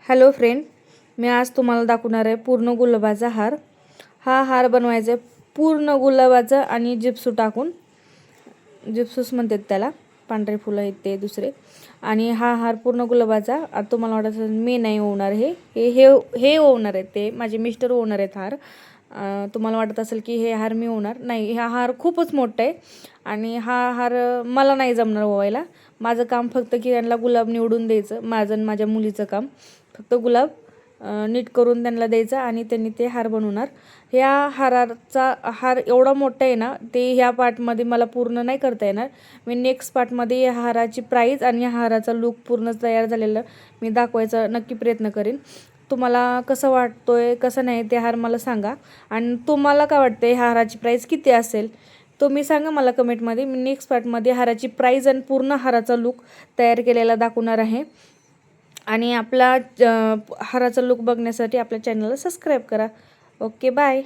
Hello friend, मी आज तुम्हाला दाखवणार आहे पूर्ण गुलाबाचा हार. हा हार बनवायचा आहे पूर्ण गुलाबाचा आणि जिप्सू टाकून. जिप्सूस म्हणतात त्याला, पांढरे फुलं आहेत ते दुसरे. आणि हा हार पूर्ण गुलाबाचा. आता तुम्हाला वाटत असेल मी नाही ओवणार, हे हे हे हे ओवणार आहेत, ते माझे मिस्टर ओवणार आहेत हार. तुम्हाला वाटत असेल की हे हार मी ओवणार नाही. हा हार खूपच मोठा आहे आणि हा हार मला नाही जमणार ओवायला. माझं काम फक्त की त्यांना गुलाब निवडून द्यायचं, माझं आणि माझ्या मुलीचं काम. फक्त गुलाब नीट करून त्यांना द्यायचा आणि त्यांनी ते हार बनवणार. ह्या हाराचा हार एवढा मोठा आहे ना, ते ह्या पार्टमध्ये मला पूर्ण नाही करता येणार. मी नेक्स्ट पार्टमध्ये या हाराची प्राईज आणि या हाराचा लूक पूर्ण तयार झालेलं मी दाखवायचा नक्की प्रयत्न करेन. तुम्हाला कसं वाटतोय कसं नाही ते हार मला सांगा. आणि तुम्हाला काय वाटतं ह्या हाराची प्राईज किती असेल तुम्ही सांगा मला कमेंटमध्ये. मी नेक्स्ट पार्टमध्ये हाराची प्राईज आणि पूर्ण हाराचा लूक तयार केलेला दाखवणार आहे. आणि आपला हाराचा लूक बघण्यासाठी आपल्या चॅनलला सबस्क्राईब करा. Okay, bye.